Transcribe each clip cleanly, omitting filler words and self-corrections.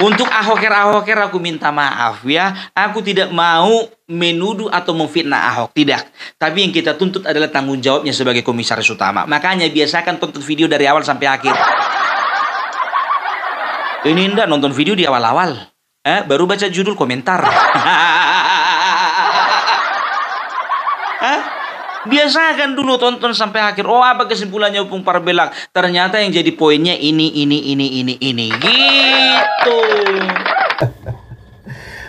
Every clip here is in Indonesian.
Untuk Ahoker aku minta maaf ya. Aku tidak mau menuduh atau memfitnah Ahok, tidak. Tapi yang kita tuntut adalah tanggung jawabnya sebagai komisaris utama. Makanya biasakan tonton video dari awal sampai akhir. Ini ndak nonton video di awal-awal. Baru baca judul komentar. Biasakan dulu tonton sampai akhir. Oh, apa kesimpulannya Opung Parbelak? Ternyata yang jadi poinnya ini. Gitu.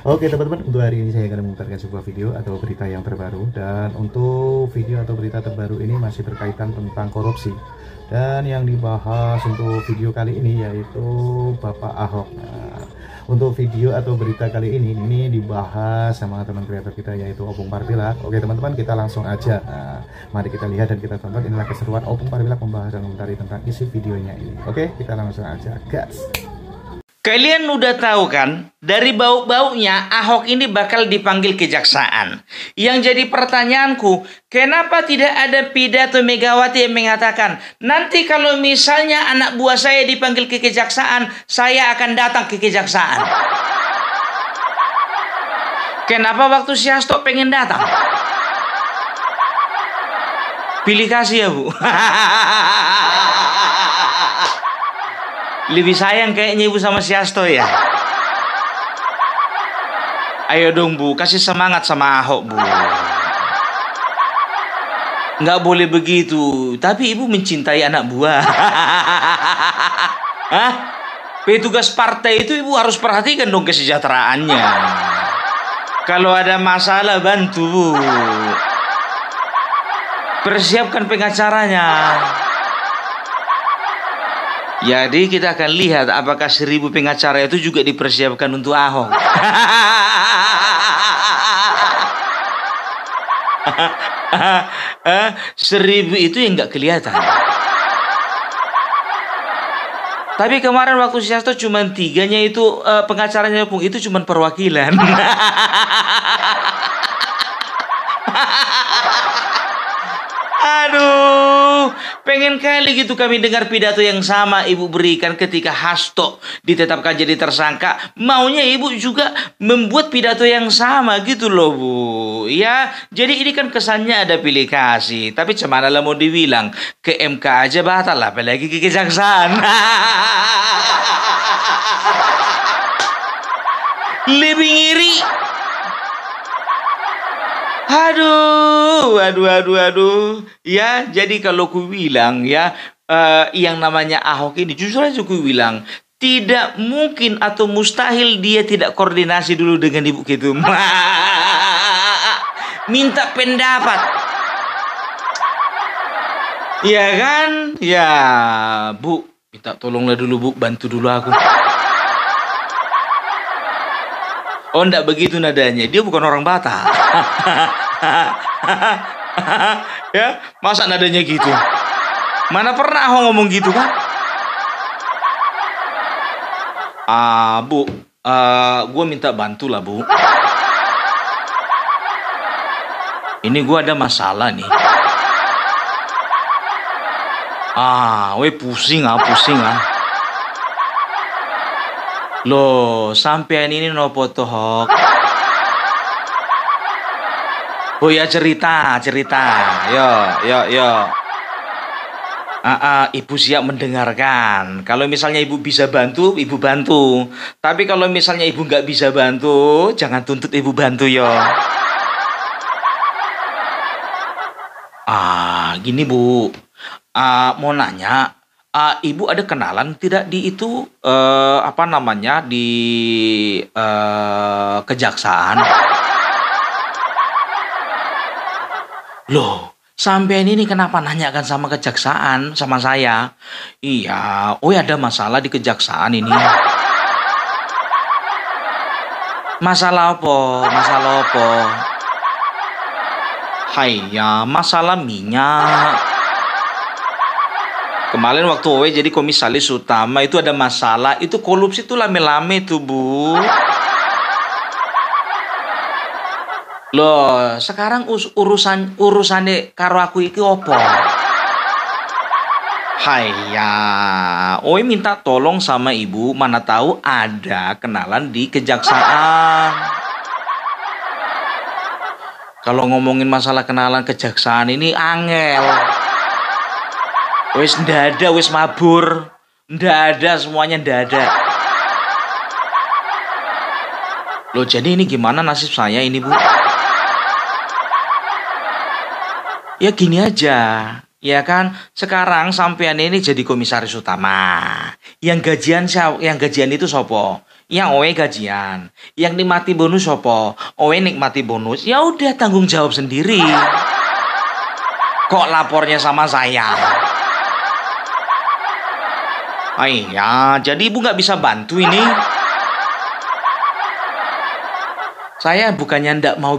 Oke teman-teman, untuk hari ini saya akan memutarkan sebuah video atau berita yang terbaru. Dan untuk video atau berita terbaru ini masih berkaitan tentang korupsi. Dan yang dibahas untuk video kali ini yaitu Bapak Ahok. Nah, untuk video atau berita kali ini dibahas sama teman kreator kita yaitu Opung Parbelak. Oke teman-teman, kita langsung aja. Nah, mari kita lihat dan kita tonton. Inilah keseruan Opung Parbelak membahas dan komentari tentang isi videonya ini. Oke, kita langsung aja, guys. Kalian udah tahu kan, dari bau-baunya Ahok ini bakal dipanggil kejaksaan. Yang jadi pertanyaanku, kenapa tidak ada pidato Megawati yang mengatakan, nanti kalau misalnya anak buah saya dipanggil ke kejaksaan, saya akan datang ke kejaksaan. Kenapa waktu si Hasto pengen datang? Pilih kasih ya, Bu. Lebih sayang kayaknya Ibu sama si Hasto ya. Ayo dong Bu, kasih semangat sama Ahok Bu. Nggak boleh begitu. Tapi Ibu mencintai anak buah. Petugas partai itu Ibu harus perhatikan dong kesejahteraannya. Kalau ada masalah bantu Bu. Persiapkan pengacaranya. Jadi kita akan lihat apakah 1000 pengacara itu juga dipersiapkan untuk Ahok. 1000 itu yang nggak kelihatan. Tapi kemarin waktu si Hasto cuma 3-nya itu pengacaranya Pung itu cuma perwakilan. Aduh, pengen kali gitu kami dengar pidato yang sama Ibu berikan ketika Hasto ditetapkan jadi tersangka. Maunya Ibu juga membuat pidato yang sama gitu loh Bu. Ya, jadi ini kan kesannya ada pilih kasih. Tapi cemana lah mau dibilang, ke MK aja batal lah, apalagi ke kejaksaan. Lebih ngiri. Aduh. Ya, jadi kalau ku bilang ya, yang namanya Ahok ini justru aja ku bilang tidak mungkin atau mustahil dia tidak koordinasi dulu dengan Ibu Ketum. Minta pendapat. Ya kan? Ya, Bu, minta tolonglah dulu Bu, bantu dulu aku. Oh, enggak begitu nadanya. Dia bukan orang Batak. Ya, masa nadanya gitu? Mana pernah Ahok ngomong gitu kan? Bu, gue minta bantu lah Bu. Ini gue ada masalah nih. Pusing ah. Loh, sampean ini nopo toh Hok? Oh ya, cerita. Yo. Ibu siap mendengarkan. Kalau misalnya Ibu bisa bantu, Ibu bantu. Tapi kalau misalnya Ibu nggak bisa bantu, jangan tuntut Ibu bantu yo. Gini Bu, mau nanya. Ibu ada kenalan tidak di itu di kejaksaan? Loh, sampean ini kenapa nanyakan sama kejaksaan sama saya? Iya, ada masalah di kejaksaan ini. Masalah apa? Haiya, masalah minyak. Kemarin waktu Owe jadi komisaris utama itu ada masalah, itu korupsi itu lame-lame tuh Bu. Loh, sekarang urusannya karo aku iki opo? Haiya, Oi minta tolong sama ibu, mana tahu ada kenalan di kejaksaan. Kalau ngomongin masalah kenalan kejaksaan ini angel. Wis ndak ada, wis mabur. Ndak ada, semuanya ndak ada. Loh, jadi ini gimana nasib saya ini, Bu? Ya gini aja. Ya kan, sekarang sampean ini jadi komisaris utama. Yang gajian itu sopo? Yang owe gajian. Yang nikmati bonus sopo? Owe nikmati bonus. Ya udah, tanggung jawab sendiri. Kok lapornya sama saya? Iya, jadi ibu nggak bisa bantu ini. Saya bukannya ndak mau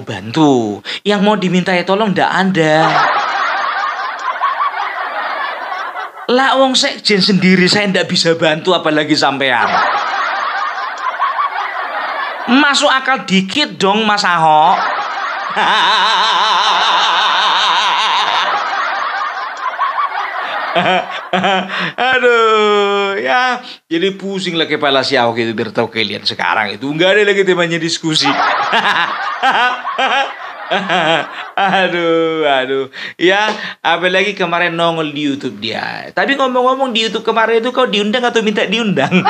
bantu. Yang mau dimintai tolong ndak ada. Lah wong sekjen sendiri saya ndak bisa bantu, apalagi sampean. Masuk akal dikit dong, Mas Ahok. Aduh, ya jadi pusing lah kepala si Ahok itu, biar tahu kalian sekarang itu nggak ada lagi temanya diskusi. Aduh. Ya, apalagi kemarin nongol di YouTube dia. Tapi ngomong-ngomong, di YouTube kemarin itu kau diundang atau minta diundang?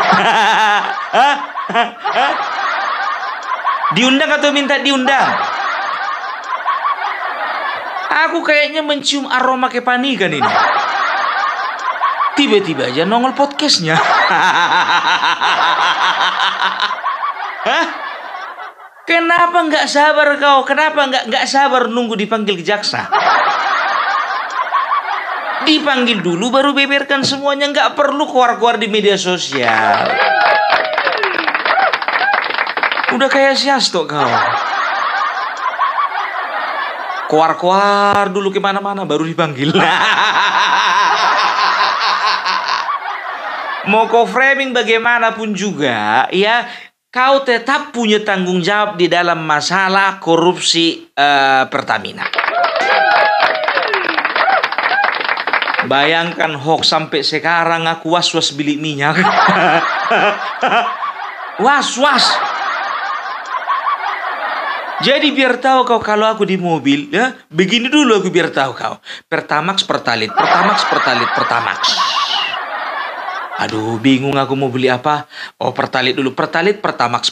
Diundang atau minta diundang? Aku kayaknya mencium aroma kepanikan ini. Tiba-tiba aja nongol podcastnya. Hah? Kenapa nggak sabar kau? Kenapa nggak sabar nunggu dipanggil ke jaksa? Dipanggil dulu baru beberkan semuanya, nggak perlu keluar-keluar di media sosial. Udah kayak si Hasto kau. Keluar-keluar dulu kemana-mana baru dipanggil. Mau kau framing bagaimanapun juga, ya kau tetap punya tanggung jawab di dalam masalah korupsi Pertamina. Bayangkan hoax sampai sekarang aku was-was beli minyak. Was-was. Jadi biar tahu kau, kalau aku di mobil, ya begini dulu aku biar tahu kau. Pertamax, Pertalit, Pertamax. Aduh, bingung aku mau beli apa. Oh, Pertalit dulu. Pertalit, Pertamax.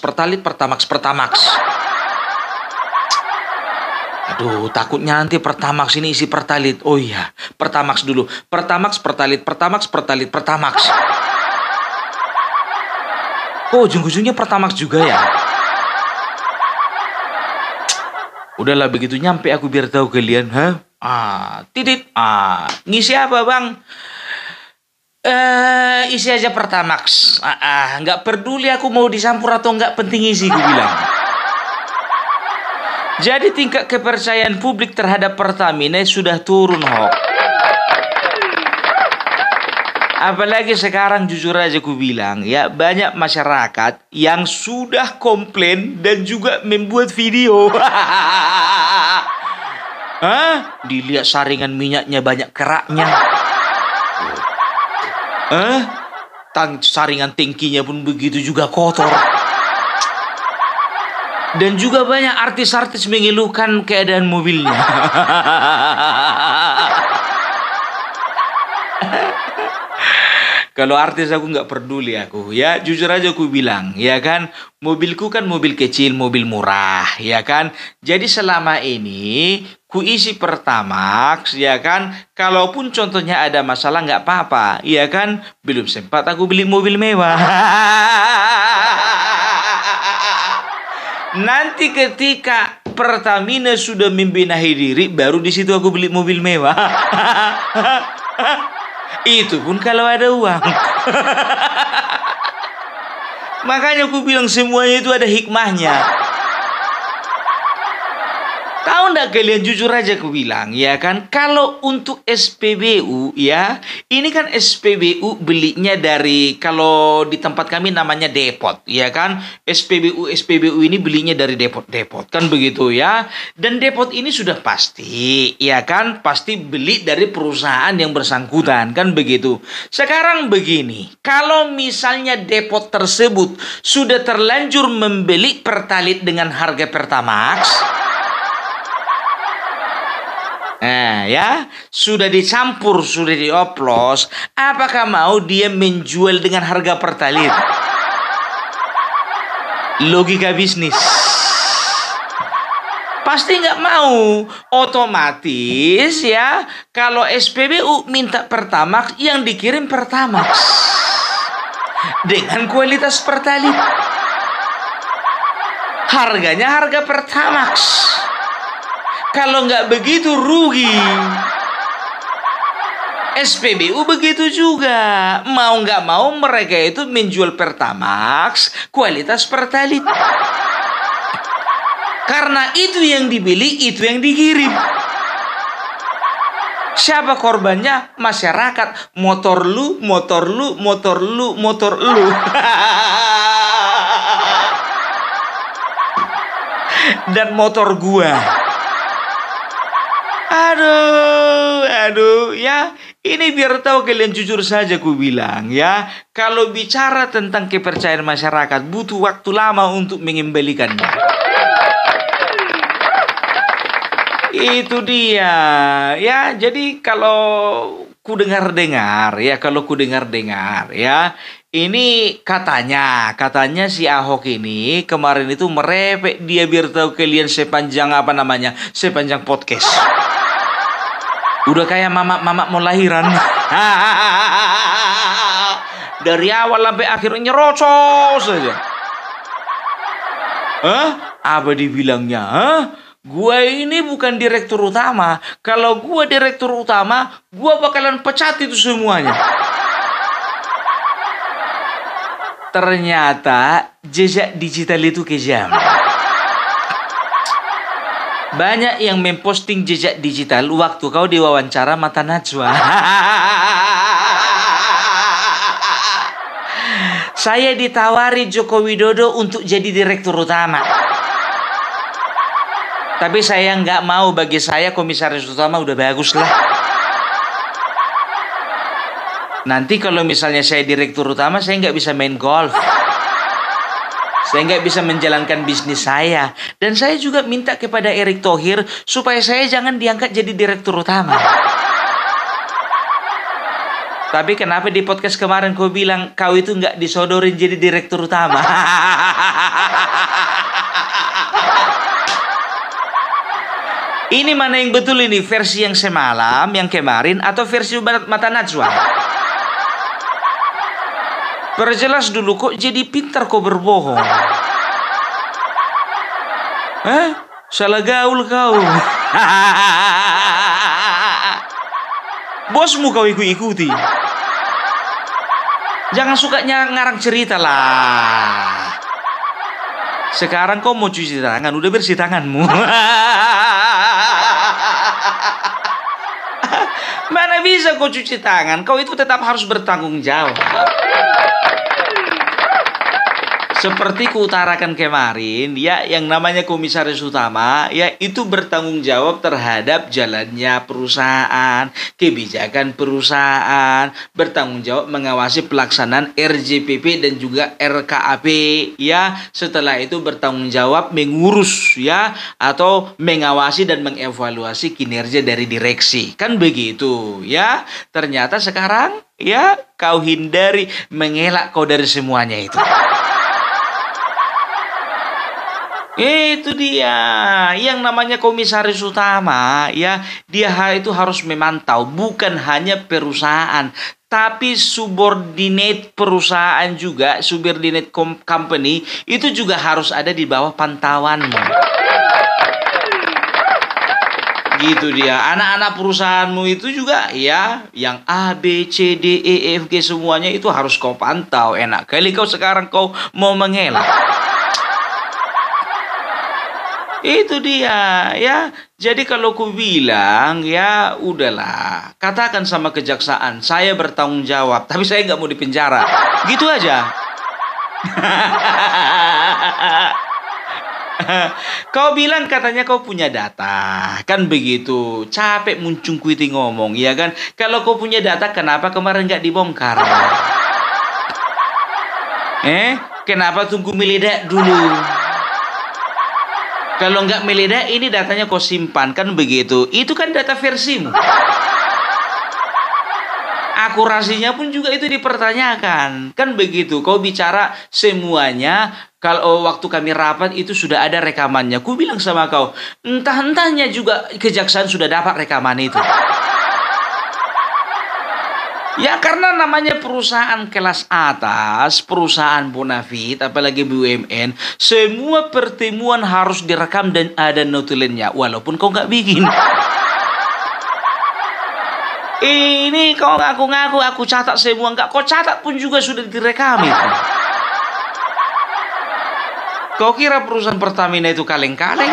Aduh, takutnya nanti Pertamax ini isi Pertalit. Oh iya, Pertamax dulu. Pertamax, Pertalit, Pertamax. Oh, ujung-ujungnya Pertamax juga ya. Udahlah, begitu nyampe aku biar tahu kalian. Titit. Ngisi apa, Bang? Isi aja Pertamax. Nggak peduli aku mau disampur atau nggak, penting isi, gue bilang. Jadi tingkat kepercayaan publik terhadap Pertamina sudah turun, Hok. Apalagi sekarang, jujur aja ku bilang, ya banyak masyarakat yang sudah komplain dan juga membuat video. Dilihat saringan minyaknya banyak keraknya. Saringan tangkinya pun begitu juga kotor. Dan juga banyak artis-artis mengeluhkan keadaan mobilnya. Kalau artis aku nggak peduli aku, ya jujur aja aku bilang, ya kan, mobilku kan mobil kecil, mobil murah, ya kan. Jadi selama ini ku isi Pertamax, ya kan. Kalaupun contohnya ada masalah nggak apa-apa, ya kan. Belum sempat aku beli mobil mewah. Nanti ketika Pertamina sudah membenahi diri, baru di situ aku beli mobil mewah. Itu pun kalau ada uang. Makanya aku bilang semuanya itu ada hikmahnya. Kau Mau ndak kalian jujur aja aku bilang, ya kan? Kalau untuk SPBU, ya, ini kan SPBU belinya dari, kalau di tempat kami namanya depot, ya kan? SPBU ini belinya dari depot, kan begitu ya? Dan depot ini sudah pasti, ya kan? Pasti beli dari perusahaan yang bersangkutan, kan begitu? Sekarang begini, kalau misalnya depot tersebut sudah terlanjur membeli Pertalite dengan harga Pertamax, nah ya, sudah dicampur, sudah dioplos, apakah mau dia menjual dengan harga Pertalite? Logika bisnis. Pasti nggak mau. Otomatis ya, kalau SPBU minta Pertamax, yang dikirim Pertamax dengan kualitas Pertalite. Harganya harga Pertamax. Kalau nggak begitu rugi. SPBU begitu juga. Mau nggak mau mereka itu menjual Pertamax kualitas Pertalite. Karena itu yang dibeli, itu yang dikirim. Siapa korbannya? Masyarakat. Motor lu, motor lu, motor lu, motor lu. Dan motor gua. Aduh, ya. Ini biar tahu kalian, jujur saja ku bilang ya. Kalau bicara tentang kepercayaan masyarakat, butuh waktu lama untuk mengembalikannya. Itu dia. Ya, jadi kalau ku dengar-dengar ya, ini katanya si Ahok ini kemarin itu merepek dia, biar tahu kalian, sepanjang podcast. Udah kayak mama mau lahiran. Dari awal sampai akhir nyerocos saja. Apa dibilangnya? Gua ini bukan direktur utama. Kalau gua direktur utama, gua bakalan pecat itu semuanya. Ternyata jejak digital itu kejam. Banyak yang memposting jejak digital waktu kau diwawancara Mata Najwa. Saya ditawari Joko Widodo untuk jadi direktur utama. Tapi saya nggak mau, bagi saya komisaris utama udah bagus lah. Nanti kalau misalnya saya direktur utama, saya nggak bisa main golf. Saya nggak bisa menjalankan bisnis saya. Dan saya juga minta kepada Erick Thohir supaya saya jangan diangkat jadi direktur utama. Tapi kenapa di podcast kemarin kau bilang kau itu nggak disodorin jadi direktur utama? Ini mana yang betul ini? Versi yang semalam, yang kemarin, atau versi Mata Najwa? Perjelas dulu, kok jadi pintar kau berbohong? Salah gaul kau. Bosmu kau ikuti. Jangan suka ngarang cerita lah. Sekarang kau mau cuci tangan, udah bersih tanganmu. Mana bisa kau cuci tangan? Kau itu tetap harus bertanggung jawab. Seperti kuutarakan kemarin, ya, yang namanya komisaris utama, ya, itu bertanggung jawab terhadap jalannya perusahaan, kebijakan perusahaan, bertanggung jawab mengawasi pelaksanaan RJPP dan juga RKAP, ya. Setelah itu bertanggung jawab mengurus, ya, atau mengawasi dan mengevaluasi kinerja dari direksi. Kan begitu, ya. Ternyata sekarang, ya, kau hindari, mengelak kau dari semuanya itu. Itu dia, yang namanya komisaris utama, ya, dia itu harus memantau bukan hanya perusahaan, tapi subordinate perusahaan juga, subordinate company itu juga harus ada di bawah pantauanmu. Gitu dia, anak-anak perusahaanmu itu juga, ya, yang A, B, C, D, E, F, G semuanya itu harus kau pantau. Enak kali kau sekarang kau mau mengelak. Itu dia, ya. Jadi kalau ku bilang, ya udahlah, katakan sama kejaksaan, saya bertanggung jawab, tapi saya nggak mau dipenjara. Gitu aja. Kau bilang katanya kau punya data, kan begitu. Capek muncung kuiti ngomong, ya kan? Kalau kau punya data, kenapa kemarin nggak dibongkar? Kenapa tunggu meledak dulu? Kalau nggak meledak, ini datanya kau simpan, kan begitu. Itu kan data versimu. Akurasinya pun juga itu dipertanyakan, kan begitu. Kau bicara semuanya, kalau waktu kami rapat itu sudah ada rekamannya. Ku bilang sama kau, entah-entahnya juga kejaksaan sudah dapat rekaman itu. Ya karena namanya perusahaan kelas atas, perusahaan bonafit, apalagi BUMN, semua pertemuan harus direkam dan ada notulennya, walaupun kau nggak bikin. Ini kau ngaku-ngaku aku catat semua, enggak kau catat pun juga sudah direkam itu. Kau kira perusahaan Pertamina itu kaleng-kaleng?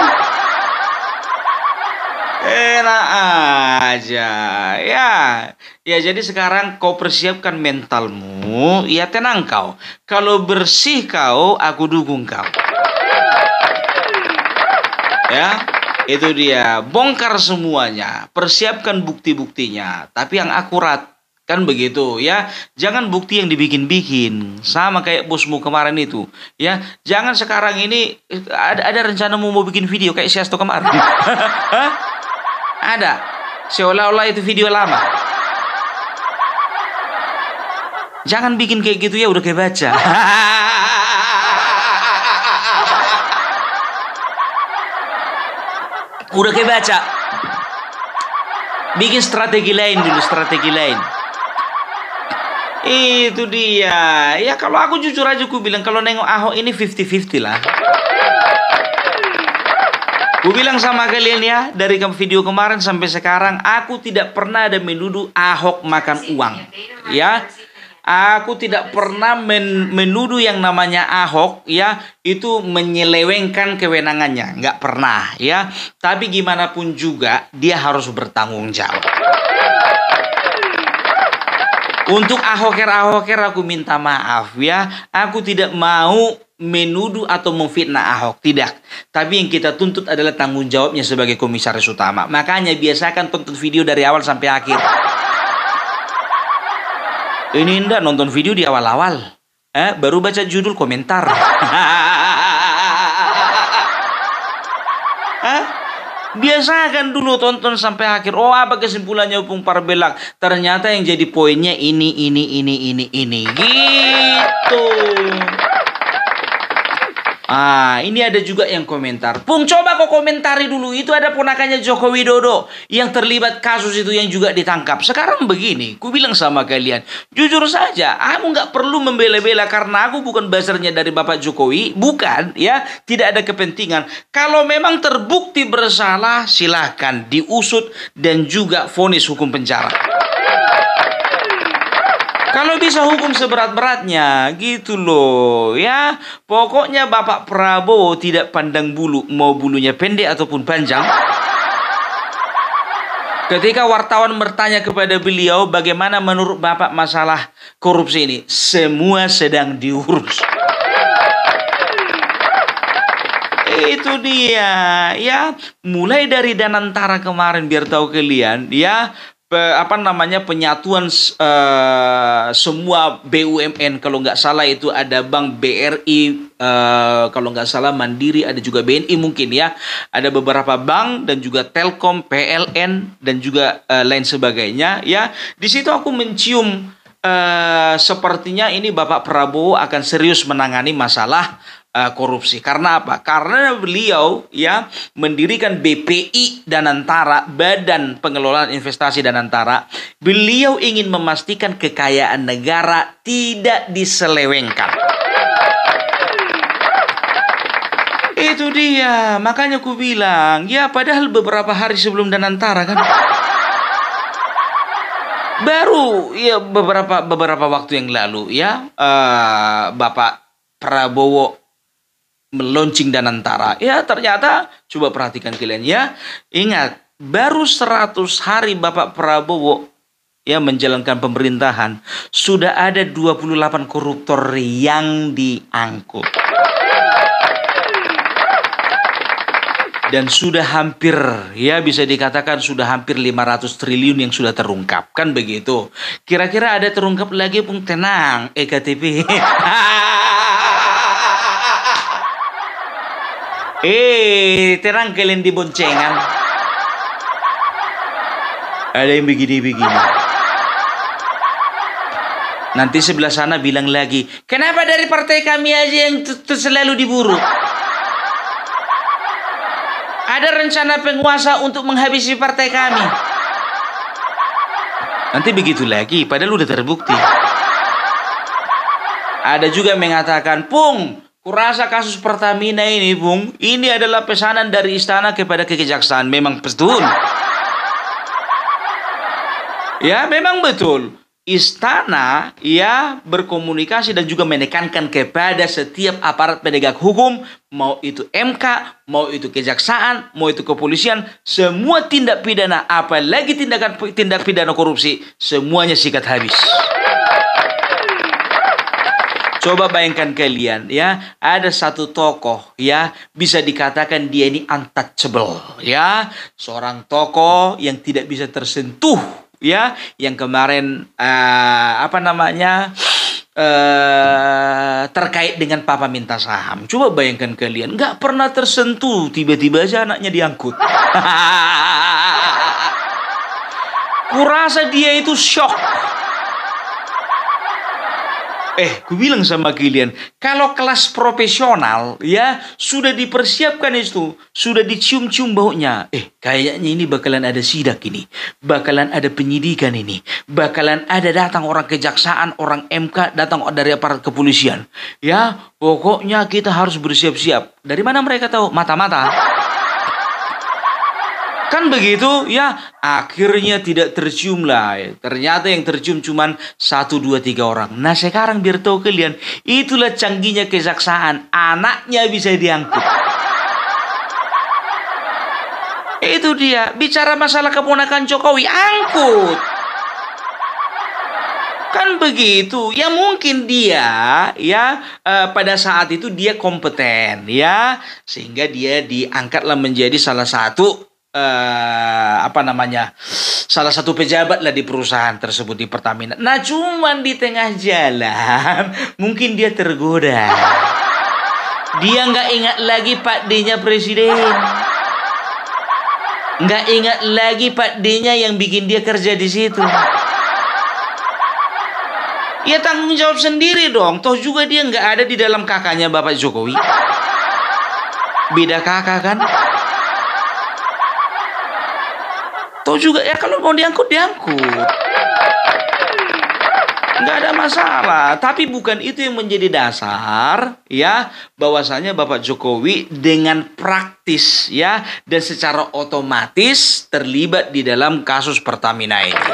Enak aja. Ya jadi sekarang kau persiapkan mentalmu, ya tenang kau. Kalau bersih kau, aku dukung kau. Ya, itu dia. Bongkar semuanya, persiapkan bukti-buktinya, tapi yang akurat. Kan begitu ya. Jangan bukti yang dibikin-bikin. Sama kayak bosmu kemarin itu. Ya, jangan sekarang ini ada rencana mau bikin video kayak Siasto kemarin. Hah? Ada. Seolah-olah itu video lama. Jangan bikin kayak gitu ya, udah kayak baca. Udah kayak baca. Bikin strategi lain dulu, strategi lain. Itu dia. Ya kalau aku jujur aja ku bilang kalau nengok Ahok ini 50-50 lah. Ku bilang sama kalian ya, dari video kemarin sampai sekarang aku tidak pernah ada menuduh Ahok makan uang. Ya. Aku tidak pernah menuduh yang namanya Ahok ya itu menyelewengkan kewenangannya, nggak pernah ya. Tapi gimana pun juga dia harus bertanggung jawab. Untuk ahoker aku minta maaf ya. Aku tidak mau menuduh atau memfitnah Ahok, tidak. Tapi yang kita tuntut adalah tanggung jawabnya sebagai komisaris utama. Makanya biasakan tonton video dari awal sampai akhir. Ini ndak nonton video di awal-awal, baru baca judul komentar. Biasakan dulu tonton sampai akhir. Oh apa kesimpulannya Opung Parbelang? Ternyata yang jadi poinnya ini. Gitu. Ini ada juga yang komentar. Pung, coba kau komentari dulu. Itu ada ponakannya Joko Widodo yang terlibat kasus itu yang juga ditangkap. Sekarang begini, ku bilang sama kalian, jujur saja, aku nggak perlu membela-bela karena aku bukan buzzernya dari Bapak Jokowi. Bukan, ya. Tidak ada kepentingan. Kalau memang terbukti bersalah, silahkan diusut dan juga vonis hukum penjara. Kalau bisa hukum seberat-beratnya, gitu loh, ya. Pokoknya Bapak Prabowo tidak pandang bulu, mau bulunya pendek ataupun panjang. Ketika wartawan bertanya kepada beliau, bagaimana menurut Bapak masalah korupsi ini? Semua sedang diurus. Itu dia, ya. Mulai dari Danantara kemarin, biar tahu kalian, ya. Penyatuan semua BUMN, kalau nggak salah itu ada Bank BRI, kalau nggak salah Mandiri, ada juga BNI mungkin ya, ada beberapa bank dan juga Telkom, PLN dan juga lain sebagainya ya. Di situ aku mencium sepertinya ini Bapak Prabowo akan serius menangani masalah korupsi. Karena apa? Karena beliau ya mendirikan BPI Danantara, Badan Pengelolaan Investasi Danantara. Beliau ingin memastikan kekayaan negara tidak diselewengkan. Itu dia. Makanya aku bilang, ya padahal beberapa hari sebelum Danantara kan. Baru ya beberapa waktu yang lalu ya Bapak Prabowo meluncing Danantara. Ya ternyata coba perhatikan kalian ya. Ingat, baru 100 hari Bapak Prabowo ya menjalankan pemerintahan, sudah ada 28 koruptor yang diangkut. Dan sudah hampir, ya bisa dikatakan sudah hampir 500 triliun yang sudah terungkap. Kan begitu. Kira-kira ada terungkap lagi, Pung? Tenang, EKTP. Tenang kalian di boncengan. Ada yang begini-begini. Nanti sebelah sana bilang lagi, kenapa dari partai kami aja yang selalu diburu? Ada rencana penguasa untuk menghabisi partai kami. Nanti begitu lagi, padahal udah terbukti. Ada juga yang mengatakan, Pung, kurasa kasus Pertamina ini, Pung, ini adalah pesanan dari istana kepada kejaksaan. Memang betul. Ya, memang betul. Istana ya berkomunikasi dan juga menekankan kepada setiap aparat penegak hukum, mau itu MK, mau itu kejaksaan, mau itu kepolisian, semua tindak pidana, apalagi tindak pidana korupsi, semuanya sikat habis. Coba bayangkan kalian ya, ada satu tokoh ya, bisa dikatakan dia ini untouchable ya, seorang tokoh yang tidak bisa tersentuh. Ya, yang kemarin terkait dengan papa minta saham. Coba bayangkan kalian, nggak pernah tersentuh, tiba-tiba aja anaknya diangkut. Kurasa dia itu shock. Ku bilang sama kalian, kalau kelas profesional ya sudah dipersiapkan itu, sudah dicium-cium baunya. Kayaknya ini bakalan ada sidak ini, bakalan ada penyidikan ini, bakalan ada datang orang kejaksaan, orang MK, datang dari aparat kepolisian. Ya, pokoknya kita harus bersiap-siap. Dari mana mereka tahu? Mata-mata. Kan begitu ya, akhirnya tidak tercium lah. Ternyata yang tercium cuman 1, 2, 3 orang. Nah sekarang biar tahu kalian, itulah canggihnya kejaksaan. Anaknya bisa diangkut. Itu dia, bicara masalah keponakan Jokowi, angkut. Kan begitu. Ya mungkin dia ya pada saat itu dia kompeten ya, sehingga dia diangkatlah menjadi salah satu salah satu pejabat lah di perusahaan tersebut, di Pertamina. Nah cuman di tengah jalan mungkin dia tergoda. Dia nggak ingat lagi Pak D-nya presiden, nggak ingat lagi Pak D-nya yang bikin dia kerja di situ. Ya tanggung jawab sendiri dong. Toh juga dia nggak ada di dalam kakaknya Bapak Jokowi. Beda kakak kan. Toh juga ya kalau mau diangkut. Nggak ada masalah. Tapi bukan itu yang menjadi dasar ya bahwasanya Bapak Jokowi dengan praktis ya dan secara otomatis terlibat di dalam kasus Pertamina ini.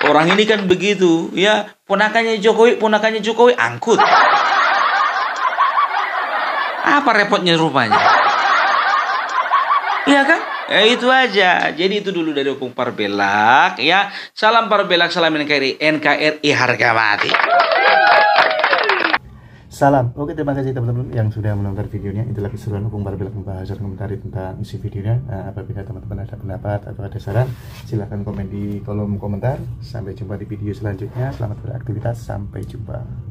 Orang ini kan begitu ya, ponakannya Jokowi angkut. Apa repotnya rupanya? Iya kan? Ya itu aja. Jadi itu dulu dari Opung Parbelak ya. Salam Parbelak, salam NKRI harga mati. Salam. Oke, terima kasih teman-teman yang sudah menonton videonya. Itulah keseruan Opung Parbelak membahas dan komentari tentang isi videonya. Apabila teman-teman ada pendapat atau ada saran, silahkan komen di kolom komentar. Sampai jumpa di video selanjutnya. Selamat beraktivitas. Sampai jumpa.